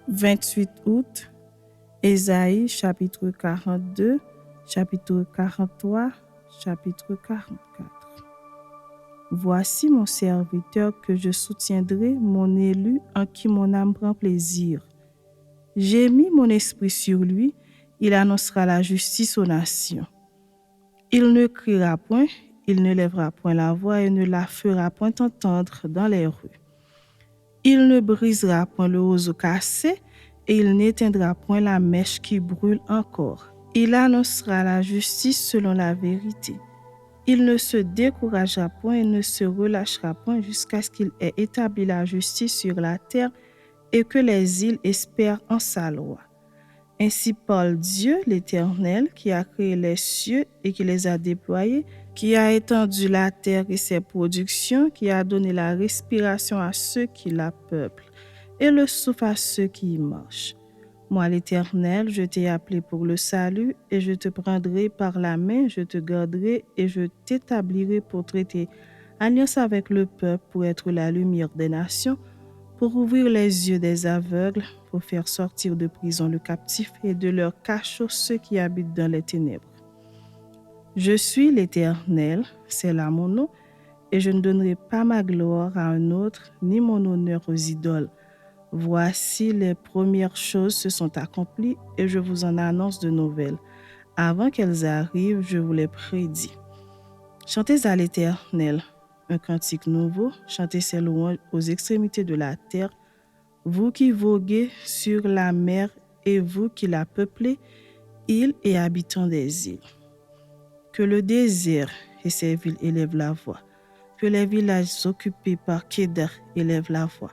28 août, Ésaïe chapitre 42, chapitre 43, chapitre 44. Voici mon serviteur que je soutiendrai, mon élu en qui mon âme prend plaisir. J'ai mis mon esprit sur lui, il annoncera la justice aux nations. Il ne criera point, il ne lèvera point la voix et ne la fera point entendre dans les rues. Il ne brisera point le roseau cassé et il n'éteindra point la mèche qui brûle encore. Il annoncera la justice selon la vérité. Il ne se découragera point et ne se relâchera point jusqu'à ce qu'il ait établi la justice sur la terre et que les îles espèrent en sa loi. Ainsi parle Dieu, l'Éternel, qui a créé les cieux et qui les a déployés, qui a étendu la terre et ses productions, qui a donné la respiration à ceux qui la peuplent et le souffle à ceux qui y marchent. Moi, l'Éternel, je t'ai appelé pour le salut et je te prendrai par la main, je te garderai et je t'établirai pour traiter alliance avec le peuple, pour être la lumière des nations, pour ouvrir les yeux des aveugles, pour faire sortir de prison le captif et de leur cachot ceux qui habitent dans les ténèbres. Je suis l'Éternel, c'est là mon nom, et je ne donnerai pas ma gloire à un autre, ni mon honneur aux idoles. Voici les premières choses se sont accomplies et je vous en annonce de nouvelles. Avant qu'elles arrivent, je vous les prédis. Chantez à l'Éternel un cantique nouveau, chantez ses louanges aux extrémités de la terre, vous qui voguez sur la mer et vous qui la peuplez, îles et habitants des îles. Que le désert et ses villes élèvent la voix, que les villages occupés par Kédar élèvent la voix,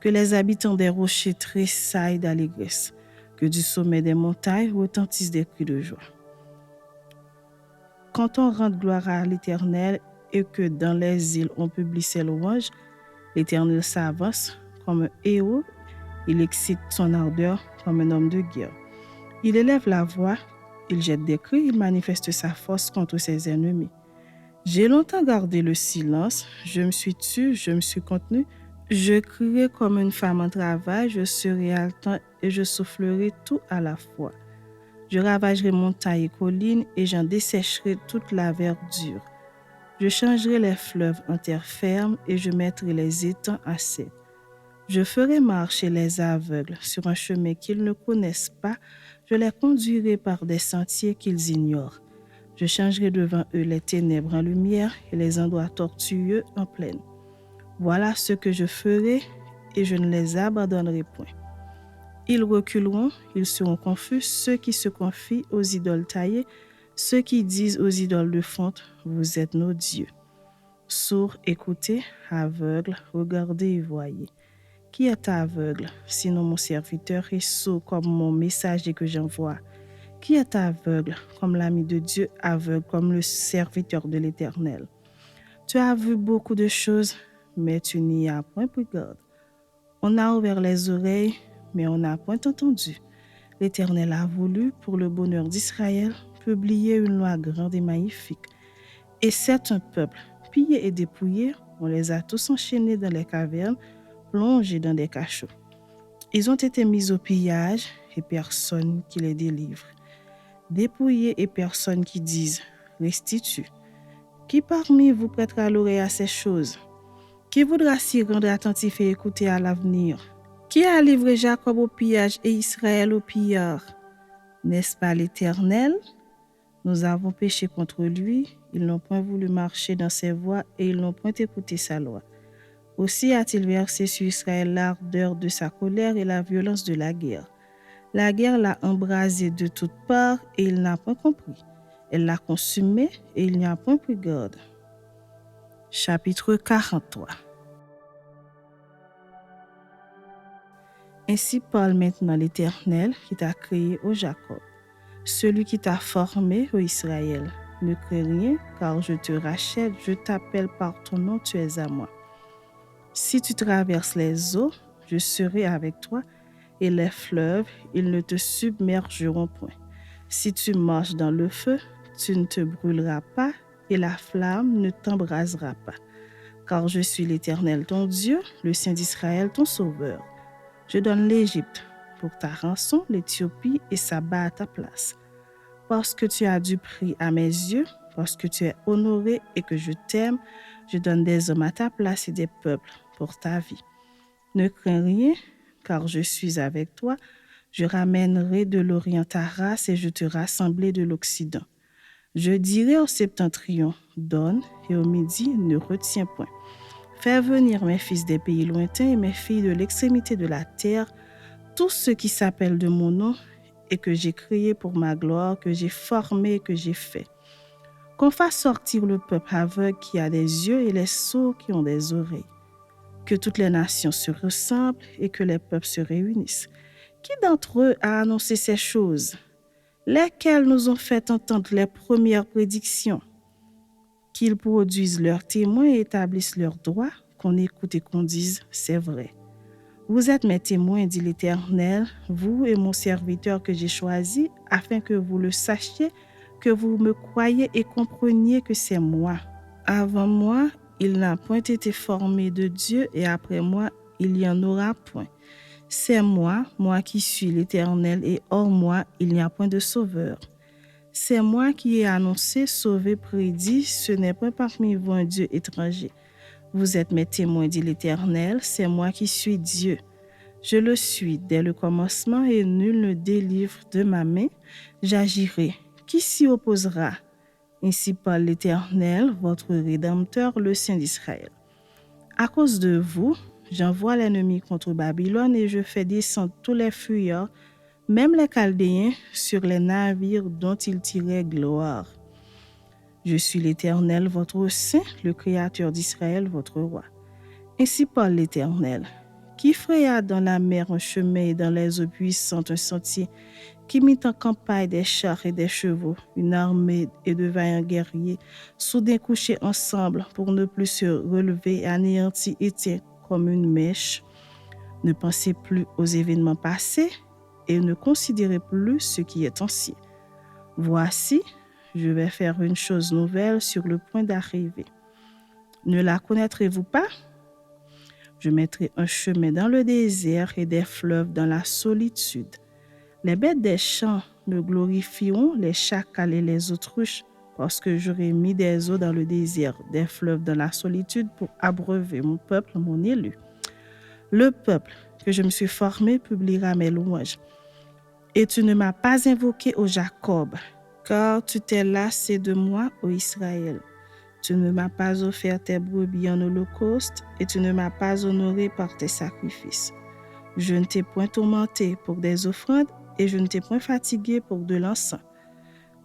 que les habitants des rochers tressaillent d'allégresse, que du sommet des montagnes retentissent des cris de joie. Quand on rend gloire à l'Éternel et que dans les îles on publie ses louanges, l'Éternel s'avance comme un héros, il excite son ardeur comme un homme de guerre. Il élève la voix, il jette des cris, il manifeste sa force contre ses ennemis. J'ai longtemps gardé le silence, je me suis tue, je me suis contenu, je crierai comme une femme en travail, je serai haletant et je soufflerai tout à la fois. Je ravagerai montagnes et collines et j'en dessécherai toute la verdure. Je changerai les fleuves en terre ferme et je mettrai les étangs à sec. Je ferai marcher les aveugles sur un chemin qu'ils ne connaissent pas, je les conduirai par des sentiers qu'ils ignorent. Je changerai devant eux les ténèbres en lumière et les endroits tortueux en plaine. Voilà ce que je ferai et je ne les abandonnerai point. Ils reculeront, ils seront confus, ceux qui se confient aux idoles taillées, ceux qui disent aux idoles de fonte, vous êtes nos dieux. Sourds, écoutez, aveugles, regardez et voyez. Qui est aveugle, sinon mon serviteur, et sourd comme mon messager que j'envoie? Qui est aveugle, comme l'ami de Dieu, aveugle comme le serviteur de l'Éternel? Tu as vu beaucoup de choses, mais tu n'y as point pris garde. On a ouvert les oreilles, mais on n'a point entendu. L'Éternel a voulu, pour le bonheur d'Israël, publier une loi grande et magnifique. Et c'est un peuple pillé et dépouillé, on les a tous enchaînés dans les cavernes, plongés dans des cachots. Ils ont été mis au pillage et personne qui les délivre. Dépouillés et personne qui dise « restitue ». Qui parmi vous prêtera l'oreille à ces choses? Qui voudra s'y rendre attentif et écouter à l'avenir? Qui a livré Jacob au pillage et Israël au pilleur? N'est-ce pas l'Éternel? Nous avons péché contre lui, ils n'ont point voulu marcher dans ses voies et ils n'ont point écouté sa loi. Aussi a-t-il versé sur Israël l'ardeur de sa colère et la violence de la guerre. La guerre l'a embrasé de toutes parts et il n'a point compris. Elle l'a consumé et il n'y a point pris garde. Chapitre 43. Ainsi parle maintenant l'Éternel qui t'a créé, ô Jacob, celui qui t'a formé, ô Israël. Ne crains rien, car je te rachète, je t'appelle par ton nom, tu es à moi. Si tu traverses les eaux, je serai avec toi, et les fleuves, ils ne te submergeront point. Si tu marches dans le feu, tu ne te brûleras pas, et la flamme ne t'embrasera pas. Car je suis l'Éternel ton Dieu, le Saint d'Israël ton Sauveur. Je donne l'Égypte pour ta rançon l'Éthiopie et Saba à ta place. Parce que tu as du prix à mes yeux, parce que tu es honoré et que je t'aime, je donne des hommes à ta place et des peuples pour ta vie. Ne crains rien, car je suis avec toi. Je ramènerai de l'Orient ta race et je te rassemblerai de l'Occident. Je dirai au septentrion, donne, et au midi, ne retiens point. Fais venir mes fils des pays lointains et mes filles de l'extrémité de la terre, tous ceux qui s'appellent de mon nom et que j'ai créé pour ma gloire, que j'ai formé et que j'ai fait. Qu'on fasse sortir le peuple aveugle qui a des yeux et les sourds qui ont des oreilles. Que toutes les nations se ressemblent et que les peuples se réunissent. Qui d'entre eux a annoncé ces choses? Lesquels nous ont fait entendre les premières prédictions? Qu'ils produisent leurs témoins et établissent leurs droits, qu'on écoute et qu'on dise « c'est vrai ». Vous êtes mes témoins, dit l'Éternel, vous et mon serviteur que j'ai choisi, afin que vous le sachiez, que vous me croyez et compreniez que c'est moi. Avant moi, il n'a point été formé de Dieu, et après moi, il n'y en aura point. C'est moi, moi qui suis l'Éternel, et hors moi, il n'y a point de sauveur. C'est moi qui ai annoncé, sauvé, prédit, ce n'est point parmi vous un Dieu étranger. Vous êtes mes témoins, dit l'Éternel, c'est moi qui suis Dieu. Je le suis dès le commencement et nul ne délivre de ma main. J'agirai. Qui s'y opposera? Ainsi parle l'Éternel, votre Rédempteur, le Saint d'Israël. À cause de vous, j'envoie l'ennemi contre Babylone et je fais descendre tous les fuyards, même les Chaldéens, sur les navires dont ils tiraient gloire. Je suis l'Éternel, votre Saint, le Créateur d'Israël, votre roi. Ainsi parle l'Éternel, qui fraya dans la mer un chemin et dans les eaux puissantes un sentier, qui mit en campagne des chars et des chevaux, une armée et de vaillants guerriers, soudain couchés ensemble pour ne plus se relever et anéantis éteints comme une mèche. Ne pensez plus aux événements passés et ne considérez plus ce qui est ancien. Voici, je vais faire une chose nouvelle sur le point d'arriver. Ne la connaîtrez-vous pas? Je mettrai un chemin dans le désert et des fleuves dans la solitude. Les bêtes des champs me glorifieront, les chacals et les autruches, parce que j'aurai mis des eaux dans le désert, des fleuves dans la solitude pour abreuver mon peuple, mon élu. Le peuple que je me suis formé publiera mes louanges. Et tu ne m'as pas invoqué, ô Jacob, car tu t'es lassé de moi, ô Israël. Tu ne m'as pas offert tes brebis en holocauste et tu ne m'as pas honoré par tes sacrifices. Je ne t'ai point tourmenté pour des offrandes et je ne t'ai point fatigué pour de l'encens.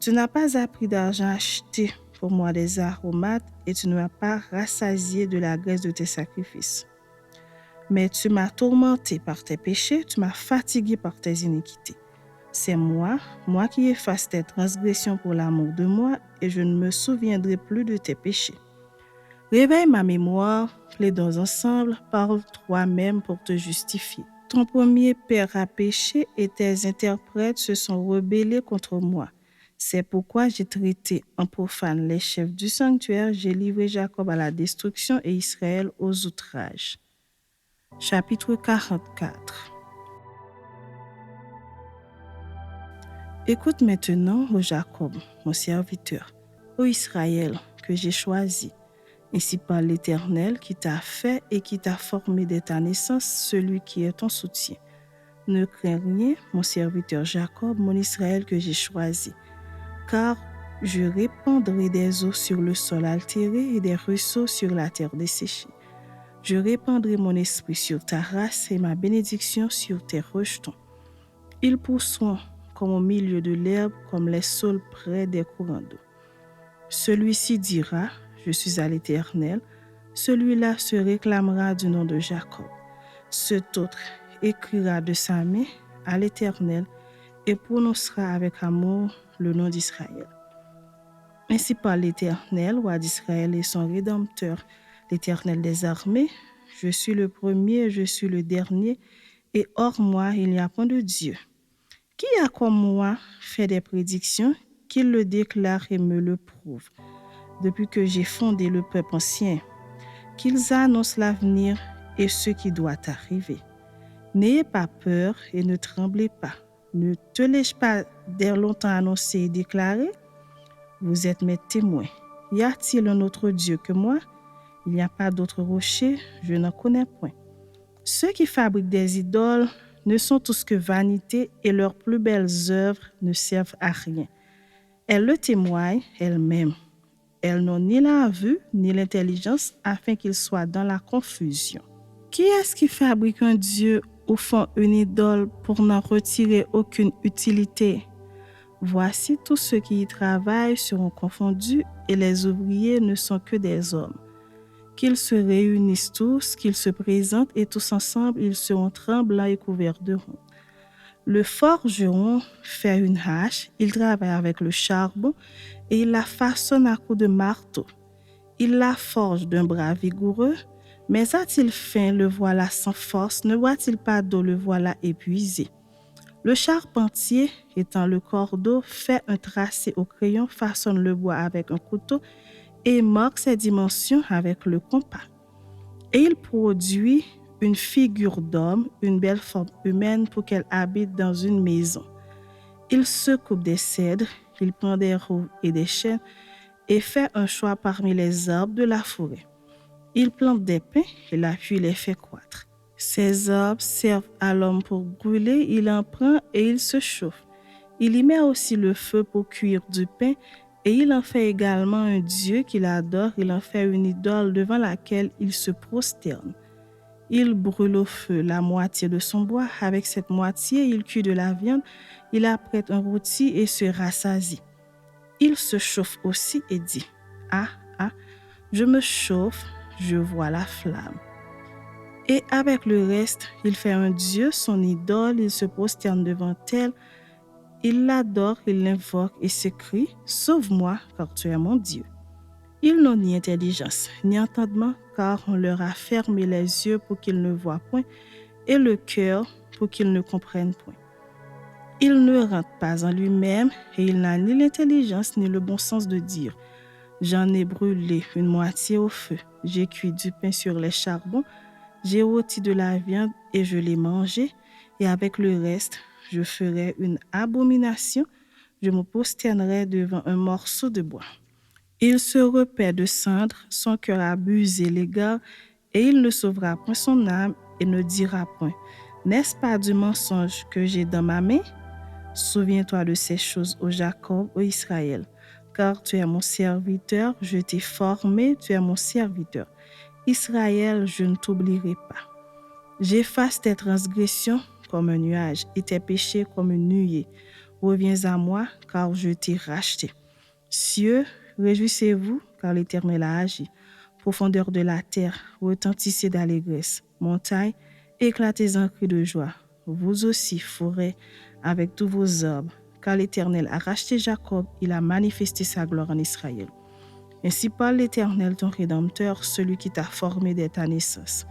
Tu n'as pas appris d'argent acheté pour moi des aromates et tu ne m'as pas rassasié de la graisse de tes sacrifices. Mais tu m'as tourmenté par tes péchés, tu m'as fatigué par tes iniquités. C'est moi qui efface tes transgressions pour l'amour de moi, et je ne me souviendrai plus de tes péchés. Réveille ma mémoire, plaidons ensemble, parle toi-même pour te justifier. Ton premier père a péché et tes interprètes se sont rebellés contre moi. C'est pourquoi j'ai traité en profane les chefs du sanctuaire, j'ai livré Jacob à la destruction et Israël aux outrages. Chapitre 44. Écoute maintenant, ô Jacob, mon serviteur, ô Israël, que j'ai choisi. Ainsi parle l'Éternel qui t'a fait et qui t'a formé dès ta naissance, celui qui est ton soutien. Ne crains rien, mon serviteur Jacob, mon Israël que j'ai choisi, car je répandrai des eaux sur le sol altéré et des ruisseaux sur la terre desséchée. Je répandrai mon esprit sur ta race et ma bénédiction sur tes rejetons. Ils pousseront comme au milieu de l'herbe, comme les saules près des courants d'eau. Celui-ci dira, je suis à l'Éternel. Celui-là se réclamera du nom de Jacob. Cet autre écrira de sa main à l'Éternel et prononcera avec amour le nom d'Israël. Ainsi parle l'Éternel, roi d'Israël et son Rédempteur, l'Éternel des armées. Je suis le premier, je suis le dernier, et hors moi, il n'y a point de Dieu. Qui a comme moi fait des prédictions, qu'il le déclare et me le prouve, depuis que j'ai fondé le peuple ancien, qu'ils annoncent l'avenir et ce qui doit arriver. N'ayez pas peur et ne tremblez pas. Ne te l'ai-je pas dès longtemps annoncé et déclaré? Vous êtes mes témoins. Y a-t-il un autre Dieu que moi? Il n'y a pas d'autre rocher, je n'en connais point. Ceux qui fabriquent des idoles ne sont tous que vanité et leurs plus belles œuvres ne servent à rien. Elles le témoignent elles-mêmes. Elles n'ont ni la vue ni l'intelligence afin qu'ils soient dans la confusion. Qui est-ce qui fabrique un Dieu ou font une idole pour n'en retirer aucune utilité? Voici tous ceux qui y travaillent seront confondus et les ouvriers ne sont que des hommes. Qu'ils se réunissent tous, qu'ils se présentent et tous ensemble ils seront tremblants et couverts de honte. Le forgeron fait une hache, il travaille avec le charbon et il la façonne à coups de marteau. Il la forge d'un bras vigoureux, mais a-t-il faim, le voilà sans force, ne boit-il pas d'eau, le voilà épuisé. Le charpentier, étant le cordeau, fait un tracé au crayon, façonne le bois avec un couteau et marque ses dimensions avec le compas. Et il produit une figure d'homme, une belle forme humaine pour qu'elle habite dans une maison. Il se coupe des cèdres, il prend des roues et des chênes et fait un choix parmi les arbres de la forêt. Il plante des pins et la pluie les fait croître. Ces arbres servent à l'homme pour brûler, il en prend et il se chauffe. Il y met aussi le feu pour cuire du pain et il en fait également un dieu qu'il adore, il en fait une idole devant laquelle il se prosterne. Il brûle au feu la moitié de son bois, avec cette moitié il cuit de la viande, il apprête un rôti et se rassasie. Il se chauffe aussi et dit « Ah, ah, je me chauffe, je vois la flamme. » Et avec le reste, il fait un dieu, son idole, il se prosterne devant elle, il l'adore, il l'invoque et s'écrie « Sauve-moi, car tu es mon Dieu. » Ils n'ont ni intelligence, ni entendement, car on leur a fermé les yeux pour qu'ils ne voient point, et le cœur pour qu'ils ne comprennent point. Il ne rentre pas en lui-même, et il n'a ni l'intelligence ni le bon sens de dire « J'en ai brûlé une moitié au feu, j'ai cuit du pain sur les charbons, j'ai rôti de la viande et je l'ai mangé, et avec le reste, je ferai une abomination, je me prosternerai devant un morceau de bois. » Il se repaît de cendres, son cœur abusé l'égare, et il ne sauvera point son âme et ne dira point « N'est-ce pas du mensonge que j'ai dans ma main? Souviens-toi de ces choses, ô Jacob, ô Israël, car tu es mon serviteur, je t'ai formé, tu es mon serviteur. Israël, je ne t'oublierai pas. J'efface tes transgressions comme un nuage et tes péchés comme une nuée. Reviens à moi, car je t'ai racheté. Cieux, réjouissez-vous, car l'Éternel a agi. Profondeur de la terre, retentissez d'allégresse. Montagne, éclatez en cris de joie. Vous aussi, forêt, avec tous vos arbres, car l'Éternel a racheté Jacob, il a manifesté sa gloire en Israël. Ainsi parle l'Éternel, ton Rédempteur, celui qui t'a formé dès ta naissance.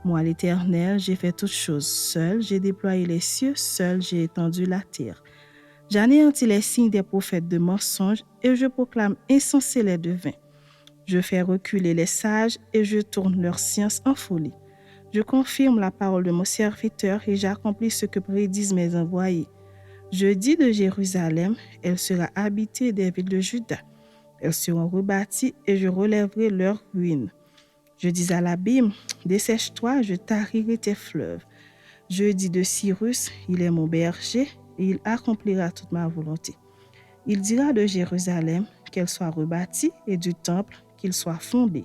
Moi, l'Éternel, j'ai fait toutes choses. Seul, j'ai déployé les cieux, seul, j'ai étendu la terre. J'anéantis les signes des prophètes de mensonges et je proclame insensés les devins. Je fais reculer les sages et je tourne leur science en folie. Je confirme la parole de mon serviteur et j'accomplis ce que prédisent mes envoyés. Je dis de Jérusalem, elle sera habitée des villes de Juda. Elles seront rebâties et je relèverai leurs ruines. Je dis à l'abîme, dessèche-toi, je tarirai tes fleuves. Je dis de Cyrus, il est mon berger et il accomplira toute ma volonté. Il dira de Jérusalem qu'elle soit rebâtie et du temple qu'il soit fondé.